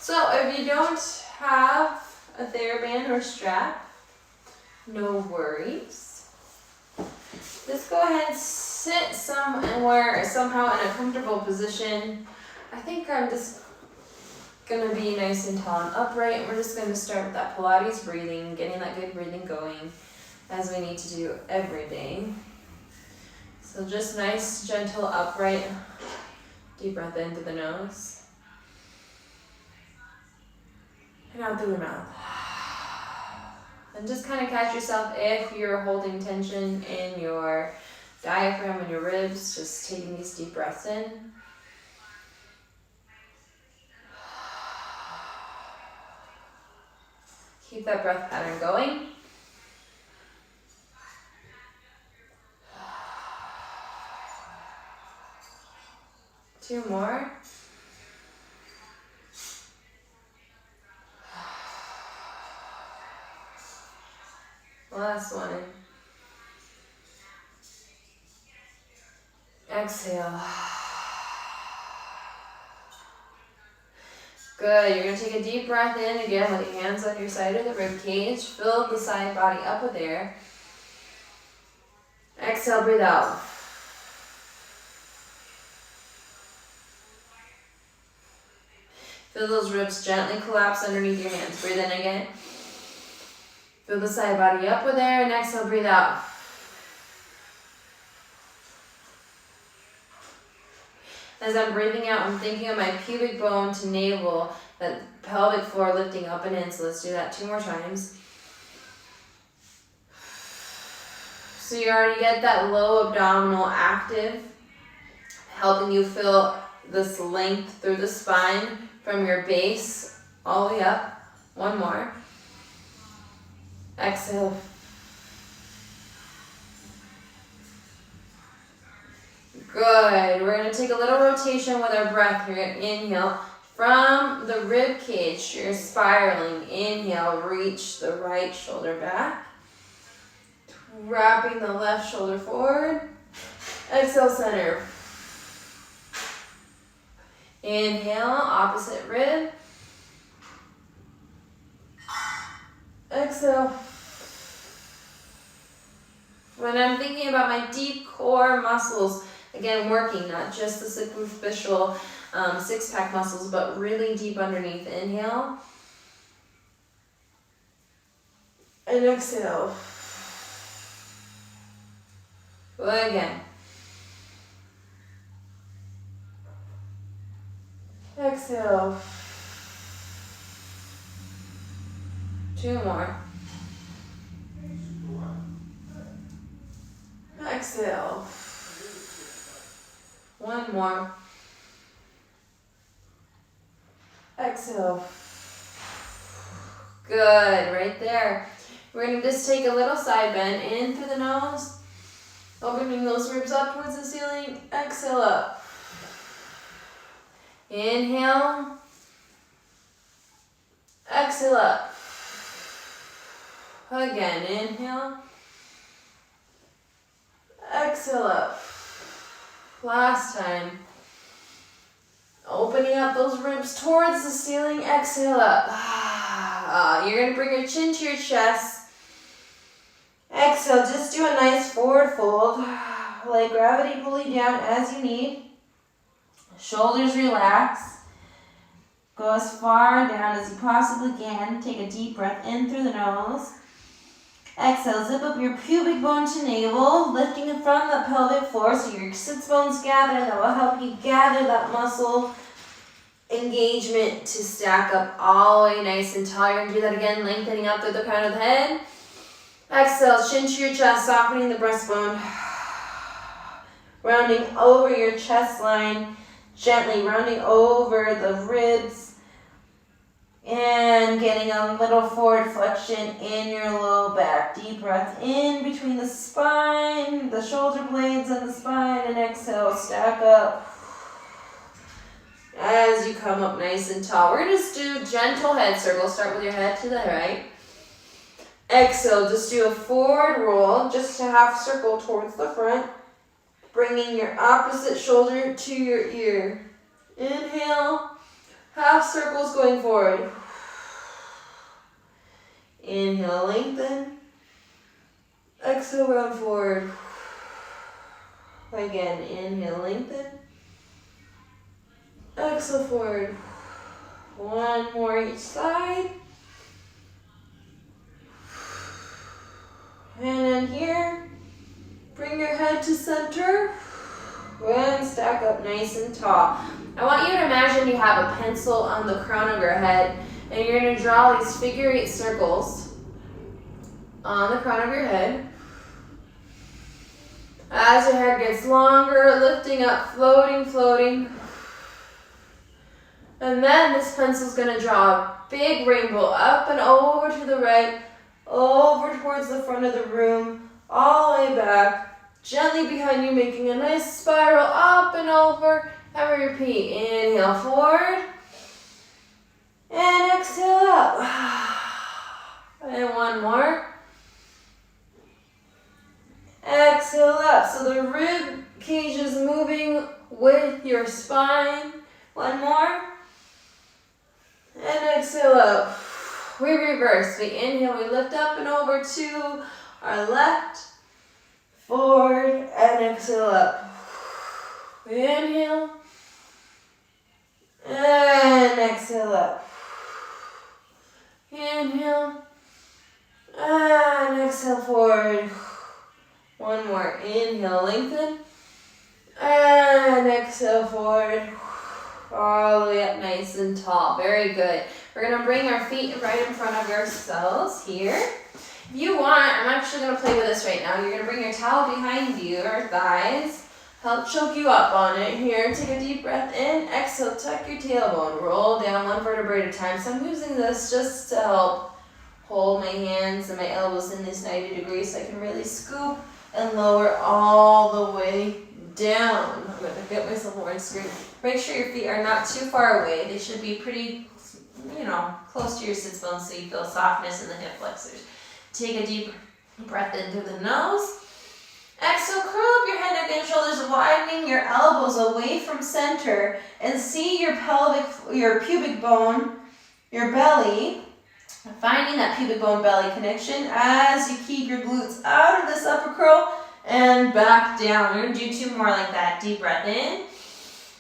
So if you don't have a TheraBand or strap, no worries. Just go ahead and sit somewhere, somehow in a comfortable position. I think I'm just gonna be nice and tall and upright, and we're just gonna start with that Pilates breathing, getting that good breathing going, as we need to do every day. So just nice, gentle, upright, deep breath in through the nose, and out through the mouth. And just kind of catch yourself if you're holding tension in your diaphragm and your ribs, just taking these deep breaths in. Keep that breath pattern going. Two more. Last one. Exhale. Good. You're going to take a deep breath in again with your hands on your side of the rib cage. Fill the side body up with air. Exhale, breathe out. Feel those ribs gently collapse underneath your hands. Breathe in again. Fill the side body up with air, and exhale, breathe out. As I'm breathing out, I'm thinking of my pubic bone to navel, that pelvic floor lifting up and in. So let's do that 2 more times. So you already get that low abdominal active, helping you feel this length through the spine from your base all the way up. 1 more. Exhale. Good. We're going to take a little rotation with our breath here. Inhale. From the rib cage, you're spiraling. Inhale, reach the right shoulder back. Wrapping the left shoulder forward. Exhale, center. Inhale, opposite rib. Exhale. When I'm thinking about my deep core muscles, again, working, not just the superficial six-pack muscles, but really deep underneath. Inhale. And exhale. Again. Exhale. 2 more. Exhale. 1 more. Exhale. Good, right there. We're going to just take a little side bend in through the nose, opening those ribs up towards the ceiling. Exhale up. Inhale. Exhale up. Again, inhale. Exhale up. Last time. Opening up those ribs towards the ceiling. Exhale up. You're going to bring your chin to your chest. Exhale. Just do a nice forward fold. Let gravity pull you down as you need. Shoulders relax. Go as far down as you possibly can. Take a deep breath in through the nose. Exhale, zip up your pubic bone to navel, lifting it from the pelvic floor so your sits bones gather. That will help you gather that muscle engagement to stack up all the way nice and tall. You're going to do that again, lengthening up through the crown of the head. Exhale, chin to your chest, softening the breastbone. Rounding over your chest line, gently rounding over the ribs. And getting a little forward flexion in your low back. Deep breath in between the spine, the shoulder blades and the spine, and exhale, stack up. As you come up nice and tall, we're going to just do gentle head circles. Start with your head to the right. Exhale, just do a forward roll, just a half circle towards the front. Bringing your opposite shoulder to your ear. Inhale. Half circles going forward. Inhale, lengthen. Exhale, round forward. Again, inhale, lengthen. Exhale, forward. One more each side. And then here, bring your head to center. And stack up nice and tall. I want you to imagine you have a pencil on the crown of your head, and you're going to draw these figure 8 circles on the crown of your head. As your head gets longer, lifting up, floating, floating. And then this pencil's going to draw a big rainbow up and over to the right, over towards the front of the room, all the way back. Gently behind you, making a nice spiral up and over. And we repeat. Inhale forward. And exhale up. And one more. Exhale up. So the rib cage is moving with your spine. One more. And exhale up. We reverse. We inhale, we lift up and over to our left. Forward and exhale up. Inhale. And exhale up. Inhale. And exhale forward. One more. Inhale, lengthen. And exhale forward. All the way up nice and tall. Very good. We're going to bring our feet right in front of ourselves here. If you want, I'm actually going to play with this right now. You're going to bring your towel behind you, or thighs. Help choke you up on it. Here, take a deep breath in. Exhale, tuck your tailbone. Roll down one vertebrae at a time. So I'm using this just to help hold my hands and my elbows in this 90 degrees so I can really scoop and lower all the way down. I'm going to get myself more on screen. Make sure your feet are not too far away. They should be pretty, close to your sits bones so you feel softness in the hip flexors. Take a deep breath in through the nose. Exhale, curl up your head, neck, and shoulders, widening your elbows away from center, and see your pubic bone, your belly, finding that pubic bone belly connection as you keep your glutes out of this upper curl and back down. We're going to do 2 more like that. Deep breath in.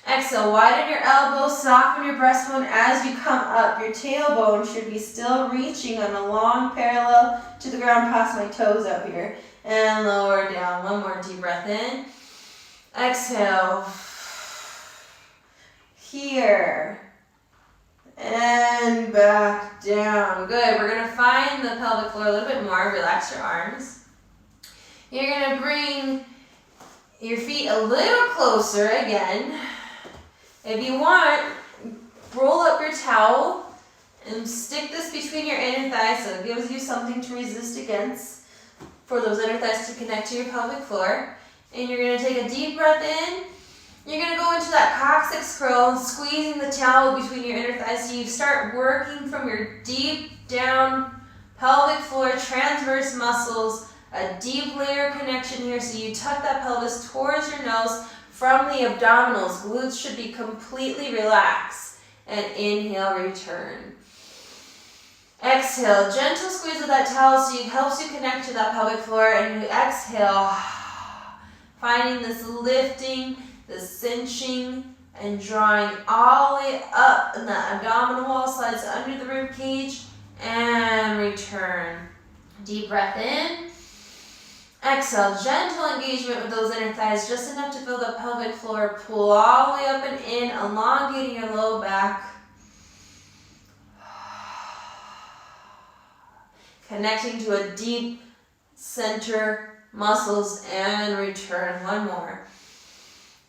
Exhale, widen your elbows, soften your breastbone as you come up. Your tailbone should be still reaching on a long parallel to the ground past my toes up here. And lower down. One more deep breath in. Exhale. Here. And back down. Good. We're going to find the pelvic floor a little bit more. Relax your arms. You're going to bring your feet a little closer again. If you want, roll up your towel and stick this between your inner thighs so it gives you something to resist against for those inner thighs to connect to your pelvic floor. And you're going to take a deep breath in. You're going to go into that coccyx curl, squeezing the towel between your inner thighs so you start working from your deep down pelvic floor transverse muscles, a deep layer connection here so you tuck that pelvis towards your nose. From the abdominals, glutes should be completely relaxed. And inhale, return. Exhale, gentle squeeze of that towel so it helps you connect to that pelvic floor. And you exhale, finding this lifting, this cinching, and drawing all the way up. And that abdominal wall slides under the rib cage. And return. Deep breath in. Exhale, gentle engagement with those inner thighs, just enough to feel the pelvic floor pull all the way up and in, elongating your low back. Connecting to a deep center muscles and return. One more.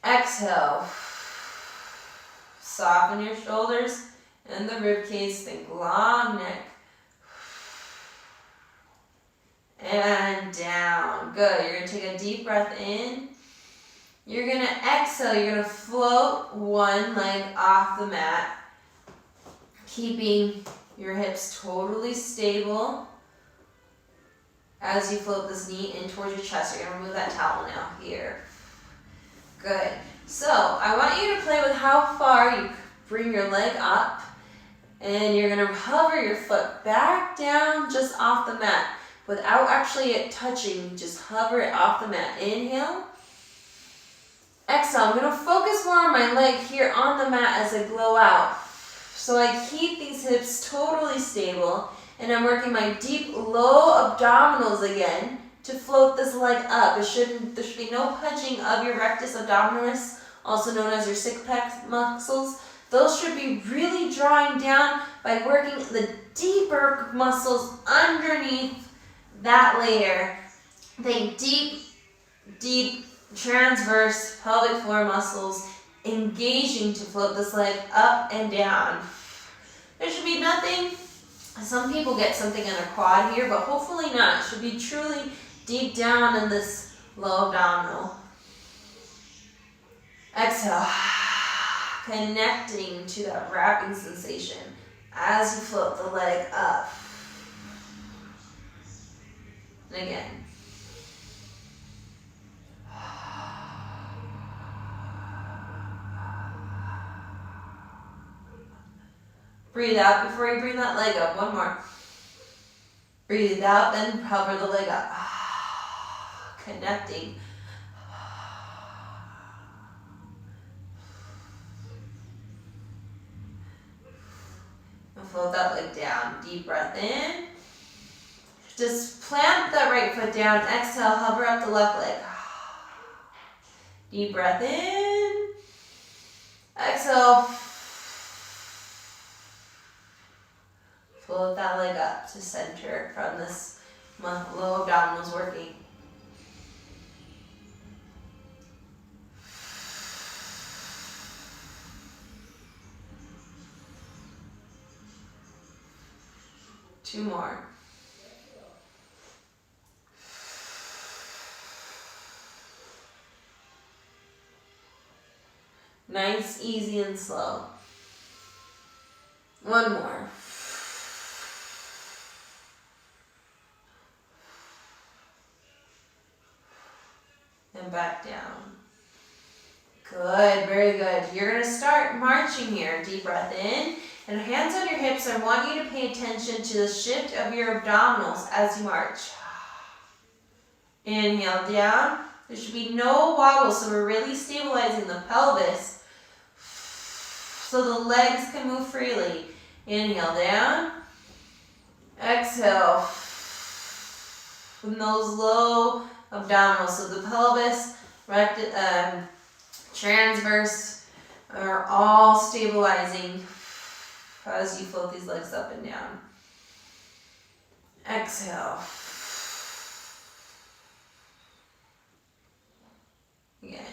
Exhale. Soften your shoulders and the rib cage. Think long neck. And down. Good. You're going to take a deep breath in. You're going to exhale. You're going to float one leg off the mat, keeping your hips totally stable as you float this knee in towards your chest. You're going to remove that towel now. Here. Good. So I want you to play with how far you bring your leg up And you're gonna hover your foot back down just off the mat without actually it touching, just hover it off the mat. Inhale. Exhale, I'm gonna focus more on my leg here on the mat as I blow out. So I keep these hips totally stable, and I'm working my deep, low abdominals again to float this leg up. There should be no punching of your rectus abdominis, also known as your six pack muscles. Those should be really drawing down by working the deeper muscles underneath that layer. Think deep, deep transverse pelvic floor muscles engaging to float this leg up and down. There should be nothing. Some people get something in a quad here, but hopefully not. It should be truly deep down in this low abdominal. Exhale. Connecting to that wrapping sensation as you float the leg up. And again. Breathe out before you bring that leg up. One more. Breathe out, then hover the leg up. Connecting. And float that leg down. Deep breath in. Just plant that right foot down. Exhale, hover up the left leg. Deep breath in. Exhale. Float that leg up to center from this low abdominals working. Two more. Nice, easy, and slow. One more. And back down. Good, very good. You're going to start marching here. Deep breath in. And hands on your hips. I want you to pay attention to the shift of your abdominals as you march. Inhale down. There should be no wobble, so we're really stabilizing the pelvis so the legs can move freely. Inhale down. Exhale. From those low abdominals, so the pelvis, transverse are all stabilizing as you float these legs up and down. Exhale. Again.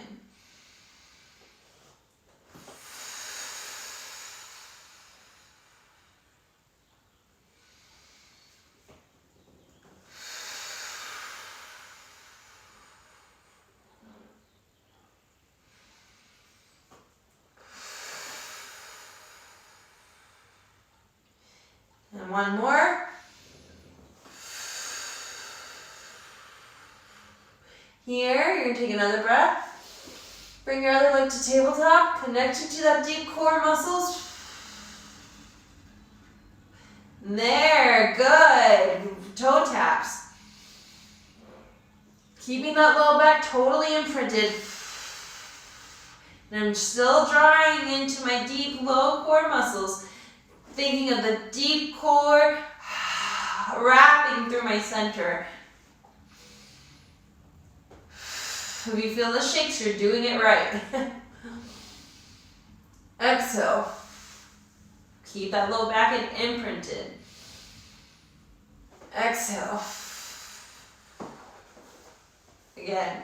And one more. Here, you're going to take another breath. Bring your other leg to tabletop. Connect it to that deep core muscles. There, good. Toe taps. Keeping that low back totally imprinted. And I'm still drawing into my deep low core muscles. Thinking of the deep core wrapping through my center. If you feel the shakes, you're doing it right. Exhale. Keep that low back imprinted. Exhale. Again.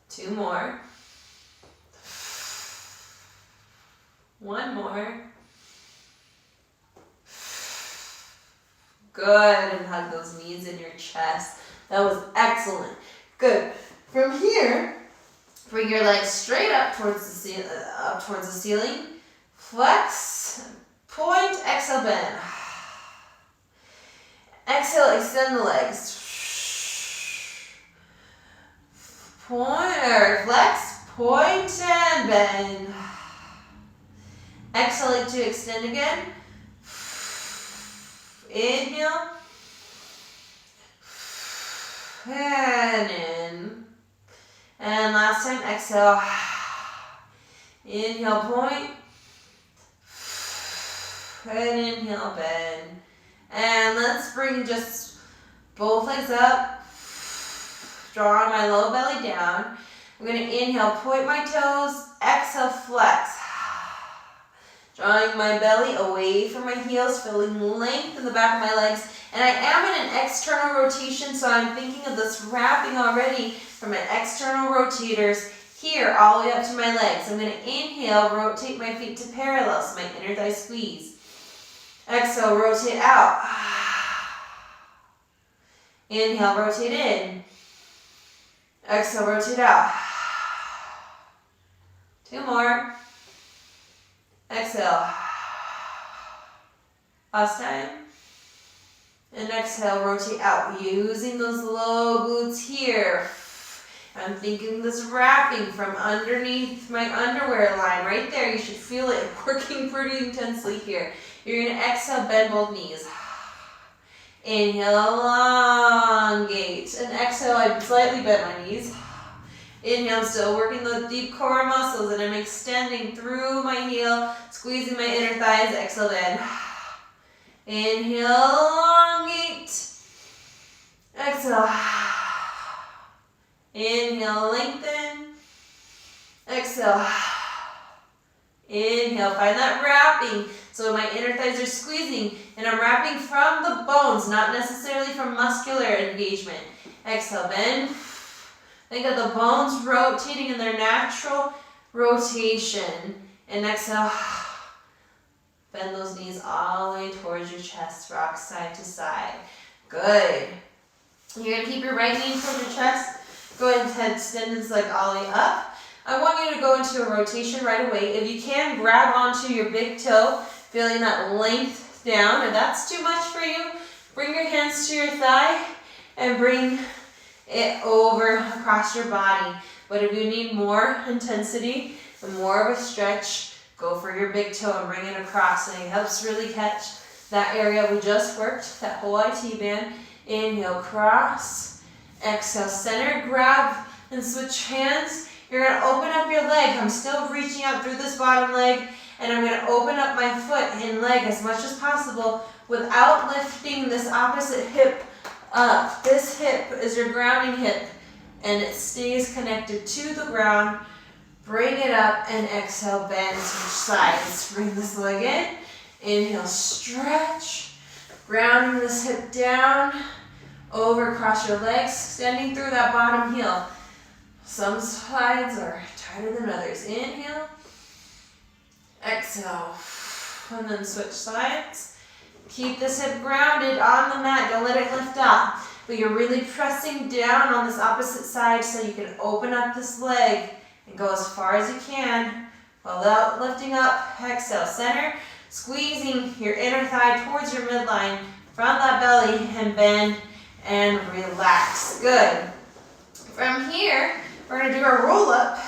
Two more. One more. Good, and hug those knees in your chest. That was excellent. Good. From here, bring your legs straight up towards the ceiling. Flex, point, exhale, bend. Exhale, extend the legs. Point, or flex, Point and bend. Exhale to extend again. Inhale. And in. And last time, exhale. Inhale, point. And inhale, bend. And let's bring just both legs up. Draw my low belly down. I'm going to inhale, point my toes. Exhale, flex. Drawing my belly away from my heels, feeling length in the back of my legs. And I am in an external rotation, so I'm thinking of this wrapping already from my external rotators here all the way up to my legs. I'm going to inhale, rotate my feet to parallel, so my inner thigh squeeze. Exhale, rotate out. Inhale, rotate in. Exhale, rotate out. 2 more. Exhale. Last time. And exhale, rotate out. Using those low glutes here. I'm thinking this wrapping from underneath my underwear line right there. You should feel it working pretty intensely here. You're going to exhale, bend both knees. Inhale, elongate. And exhale, I slightly bend my knees. Inhale, I'm still working the deep core muscles, and I'm extending through my heel, squeezing my inner thighs. Exhale, bend. Inhale, elongate. Exhale. Inhale, lengthen. Exhale. Inhale, find that wrapping. So my inner thighs are squeezing, and I'm wrapping from the bones, not necessarily from muscular engagement. Exhale, bend. Think of the bones rotating in their natural rotation. And exhale, bend those knees all the way towards your chest, rock side to side. Good. You're going to keep your right knee towards your chest. Go ahead and extend this leg all the way up. I want you to go into a rotation right away. If you can, grab onto your big toe, feeling that length down. If that's too much for you, bring your hands to your thigh and bring it over across your body. But if you need more intensity and more of a stretch, go for your big toe and bring it across. And it helps really catch that area we just worked, that whole IT band. Inhale, cross. Exhale, center, grab, and switch hands. You're going to open up your leg. I'm still reaching out through this bottom leg, and I'm going to open up my foot and leg as much as possible without lifting this opposite hip up. This hip is your grounding hip, and it stays connected to the ground. Bring it up and exhale, bend, switch sides. Bring this leg in. Inhale, stretch. Grounding this hip down, over across your legs, extending through that bottom heel. Some sides are tighter than others. Inhale, exhale, and then switch sides. Keep this hip grounded on the mat. Don't let it lift up. But you're really pressing down on this opposite side so you can open up this leg and go as far as you can without lifting up. Exhale, center, squeezing your inner thigh towards your midline from that belly, and bend and relax. Good. From here, we're going to do our roll up.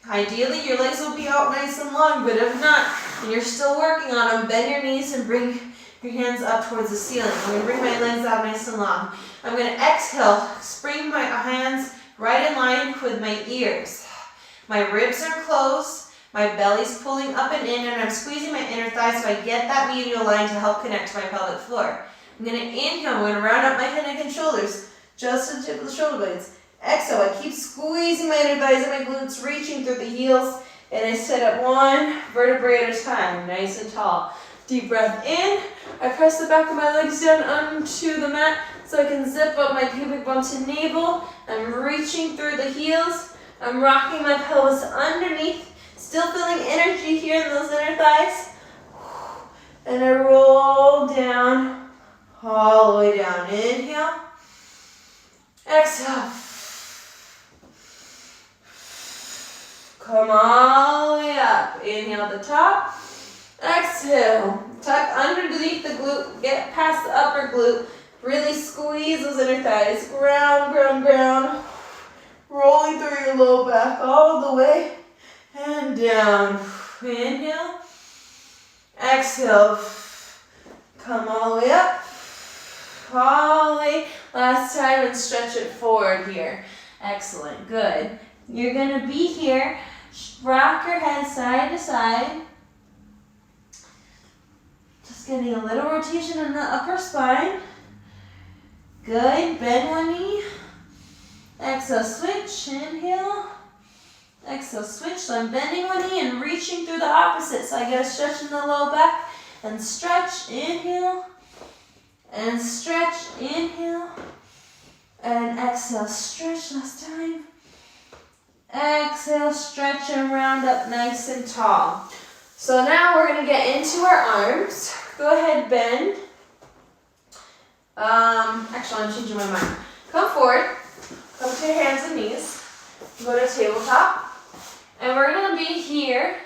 Ideally, your legs will be out nice and long, but if not, and you're still working on them, bend your knees and bring your hands up towards the ceiling. I'm going to bring my legs out nice and long. I'm going to exhale, spring my hands right in line with my ears. My ribs are closed, my belly's pulling up and in, and I'm squeezing my inner thighs so I get that medial line to help connect to my pelvic floor. I'm going to inhale, I'm going to round up my head, neck, and shoulders, just to the tip of the shoulder blades. Exhale, I keep squeezing my inner thighs and my glutes, reaching through the heels, and I sit up one vertebrae at a time, nice and tall. Deep breath in, I press the back of my legs down onto the mat so I can zip up my pubic bone to navel. I'm reaching through the heels, I'm rocking my pelvis underneath, still feeling energy here in those inner thighs. And I roll down, all the way down. Inhale, exhale. Come all the way up. Inhale at the top. Exhale. Tuck underneath the glute. Get past the upper glute. Really squeeze those inner thighs. Ground, ground, ground. rolling through your low back all the way and down. Inhale. Exhale. Come all the way up. All the way. Last time, and stretch it forward here. Excellent. Good. You're going to be here. Rock your head side to side. Just getting a little rotation in the upper spine. Good. Bend one knee. Exhale, switch. Inhale. Exhale, switch. So I'm bending one knee and reaching through the opposite. So I get a stretch in the low back. And stretch. Inhale. And stretch. Inhale. And exhale, stretch. Last time. Exhale, stretch and round up nice and tall. So now we're going to get into our arms. Go ahead, bend. Actually, I'm changing my mind. Come forward. Come to your hands and knees. Go to tabletop. And we're going to be here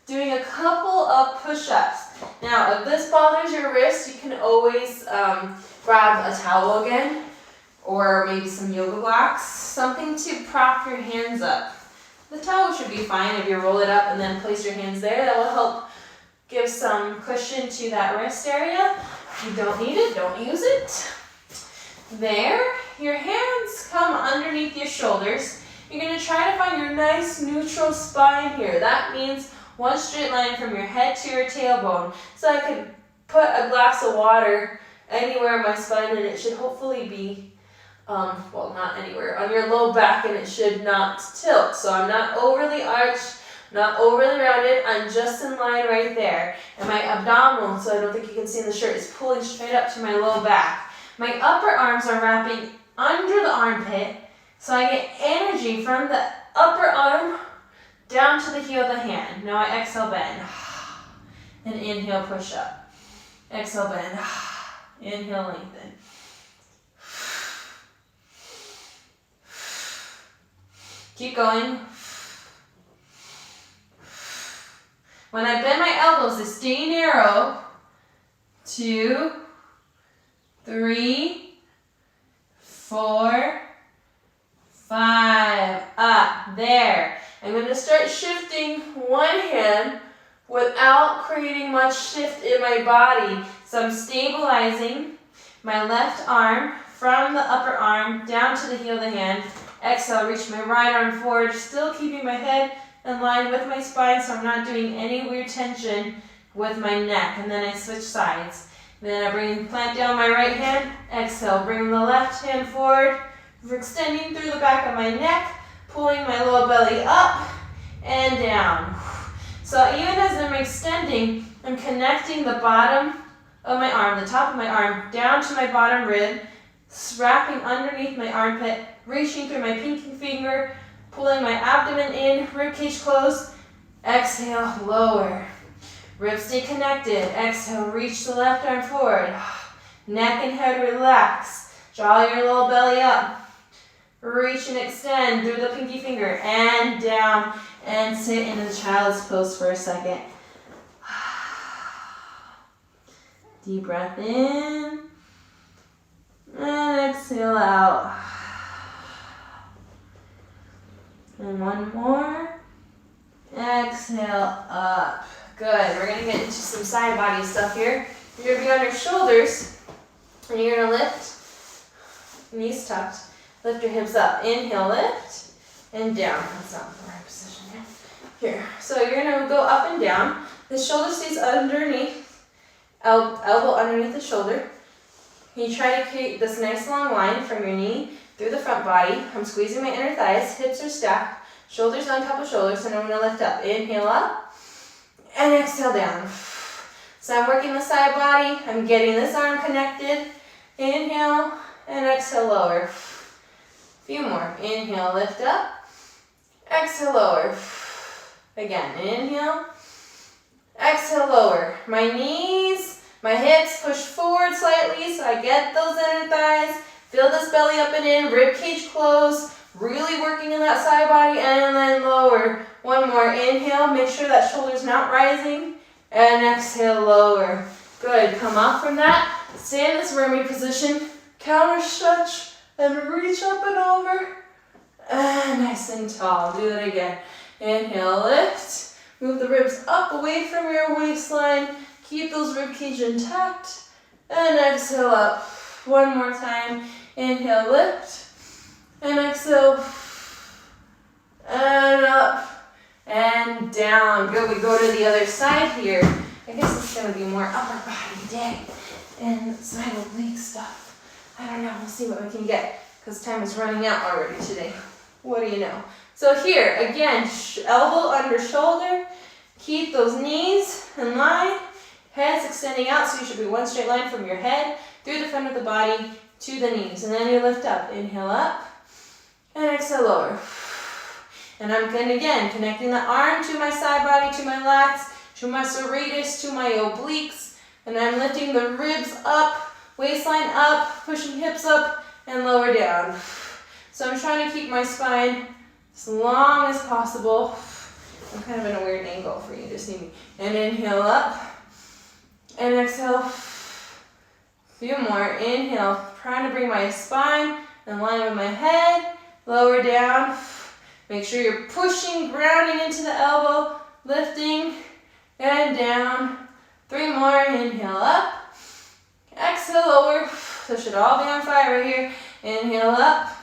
doing a couple of push-ups. Now, if this bothers your wrist, you can always grab a towel again, or maybe some yoga blocks, something to prop your hands up. The towel should be fine if you roll it up and then place your hands there. That will help give some cushion to that wrist area. If you don't need it, don't use it. There, your hands come underneath your shoulders. You're going to try to find your nice neutral spine here. That means one straight line from your head to your tailbone. So I can put a glass of water anywhere on my spine and it should hopefully be, well, not anywhere, on your low back, and it should not tilt. So I'm not overly arched, not overly rounded, I'm just in line right there. And my abdominal, so I don't think you can see in the shirt, is pulling straight up to my low back. My upper arms are wrapping under the armpit, so I get energy from the upper arm down to the heel of the hand. Now I exhale, bend, and inhale, push up. Exhale, bend, inhale, lengthen. Keep going. When I bend my elbows, they stay narrow. 2, 3, 4, 5, up, there. I'm going to start shifting one hand without creating much shift in my body. So I'm stabilizing my left arm from the upper arm down to the heel of the hand. Exhale, reach my right arm forward, still keeping my head in line with my spine so I'm not doing any weird tension with my neck. And then I switch sides. Then I plant down my right hand. Exhale, bring the left hand forward, extending through the back of my neck, pulling my lower belly up and down. So even as I'm extending, I'm connecting the bottom of my arm, the top of my arm, down to my bottom rib, wrapping underneath my armpit, reaching through my pinky finger, pulling my abdomen in, ribcage closed. Exhale, lower. Ribs stay connected. Exhale, reach the left arm forward. Neck and head relax. Draw your lower belly up. Reach and extend through the pinky finger and down, and sit in a child's pose for a second. Deep breath in and exhale out. And one more. Exhale up. Good. We're going to get into some side body stuff here. You're going to be on your shoulders, and you're going to lift, knees tucked. Lift your hips up. Inhale, lift, and down. That's not the right position here. So you're going to go up and down. The shoulder stays underneath, elbow underneath the shoulder. You try to create this nice long line from your knee through the front body. I'm squeezing my inner thighs. Hips are stacked. Shoulders on top of shoulders. And I'm going to lift up. Inhale up, and exhale down. So I'm working the side body. I'm getting this arm connected. Inhale, and exhale, lower. Few more. Inhale, lift up. Exhale, lower. Again, inhale. Exhale, lower. My knees, my hips push forward slightly so I get those inner thighs. Feel this belly up and in, rib cage closed. Really working in that side body, and then lower. One more. Inhale, make sure that shoulder's not rising. And exhale, lower. Good. Come up from that. Stay in this mermaid position. Counter stretch. And reach up and over, Nice and tall. Do that again. Inhale, lift. Move the ribs up away from your waistline. Keep those rib cage intact. And exhale up. One more time. Inhale, lift. And exhale. And up. And down. Good. We go to the other side here. I guess it's going to be more upper body day and side oblique stuff. I don't know. We'll see what we can get because time is running out already today. What do you know? So here, again, elbow under shoulder. Keep those knees in line. Head's extending out, so you should be one straight line from your head through the front of the body to the knees. And then you lift up. Inhale up and exhale lower. And I'm again connecting the arm to my side body, to my lats, to my serratus, to my obliques. And I'm lifting the ribs up, waistline up, pushing hips up and lower down. So I'm trying to keep my spine as long as possible. I'm kind of in a weird angle for you to see me. And inhale up and exhale. A few more. Inhale, trying to bring my spine in line with my head. Lower down. Make sure you're pushing, grounding into the elbow, lifting and down. 3 more. Inhale up. Exhale lower. This should all be on fire right here. Inhale up.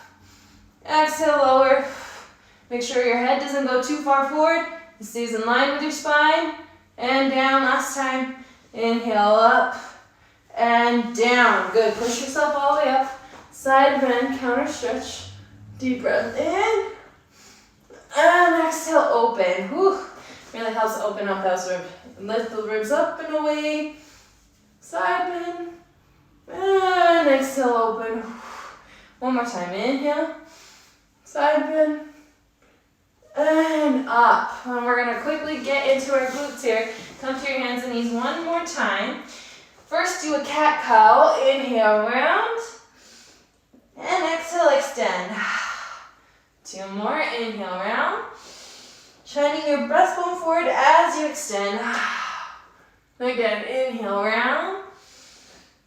Exhale lower. Make sure your head doesn't go too far forward. It stays in line with your spine. And down. Last time. Inhale up and down. Good. Push yourself all the way up. Side bend, counter stretch. Deep breath in. And exhale, open. Whew. Really helps open up those ribs. Lift the ribs up and away. Side bend. And exhale, open. One more time. Inhale. Side bend. And up. And we're going to quickly get into our glutes here. Come to your hands and knees one more time. First, do a cat-cow. Inhale, round. And exhale, extend. 2 more. Inhale, round. Shining your breastbone forward as you extend. Again, inhale, round.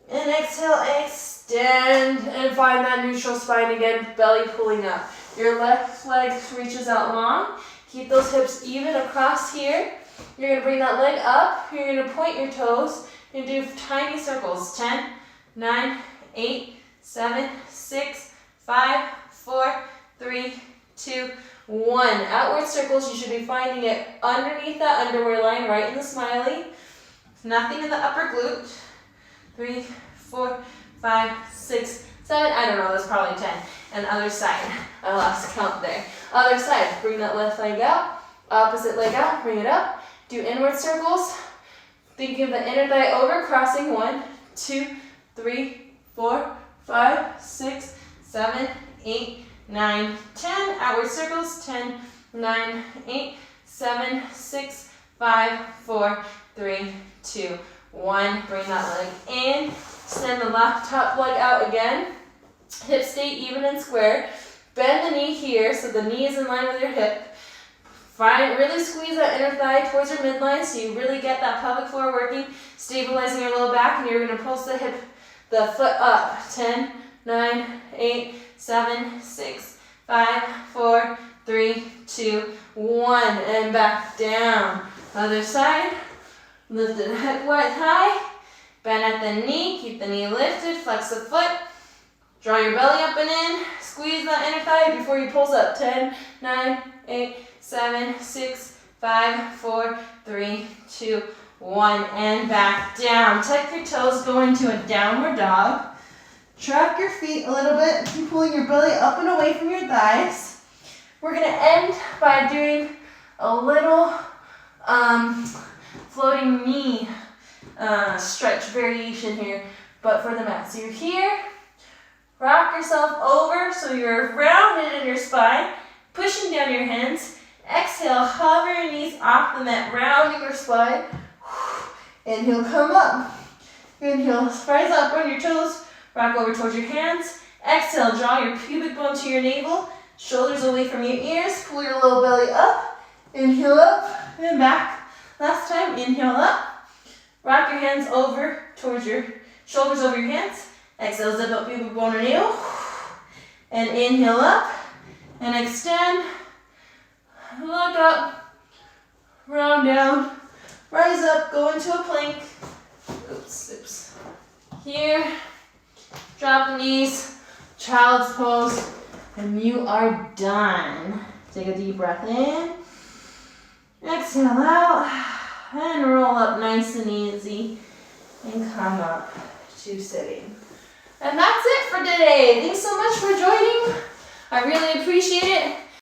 And exhale, extend. And find that neutral spine again, belly pulling up. Your left leg reaches out long. Keep those hips even across here. You're going to bring that leg up. You're going to point your toes. You're going to do tiny circles. 10, 9, 8, 7, 6, 5, 4, 3, 2, 1. Outward circles, you should be finding it underneath that underwear line, right in the smiley. Nothing in the upper glute. 3, 4, 5, 6, 7. I don't know, that's probably 10. And other side. I lost count there. Other side. Bring that left leg out. Opposite leg out. Bring it up. Do inward circles. Think of the inner thigh over, crossing. 1, 2, 3, 4, 5, 6, 7, 8, 9, 10. Outward circles. 10, 9, 8, 7, 6, 5, 4, 3, 2, 1. Bring that leg in. Send the left top leg out again. Hips stay even and square. Bend the knee here so the knee is in line with your hip. Really squeeze that inner thigh towards your midline so you really get that pelvic floor working, stabilizing your low back, and you're going to pulse the foot up. 10, 9, 8, 7, 6, 5, 4, 3, 2, 1. And back down. Other side. Lift the hip width high. Bend at the knee. Keep the knee lifted. Flex the foot. Draw your belly up and in. Squeeze that inner thigh before you pulse up. 10, 9, 8, 7, 6, 5, 4, 3, 2, 1. And back down. Tuck your toes. Go into a downward dog. Track your feet a little bit. Keep pulling your belly up and away from your thighs. We're going to end by doing a little floating knee stretch variation here, but for the mat. So you're here. Rock yourself over so you're rounded in your spine, pushing down your hands. Exhale, hover your knees off the mat, rounding your spine. Inhale, come up. Inhale, rise up on your toes, rock over towards your hands. Exhale, draw your pubic bone to your navel, shoulders away from your ears, pull your low belly up. Inhale up and back. Last time, inhale up. Rock your hands over towards your shoulders over your hands. Exhale, zip up pubic bone or navel. And inhale up and extend. Look up, round down, rise up, go into a plank. Oops. Here, drop the knees, child's pose, and you are done. Take a deep breath in, exhale out, and roll up nice and easy, and come up to sitting. And that's it for today. Thanks so much for joining. I really appreciate it.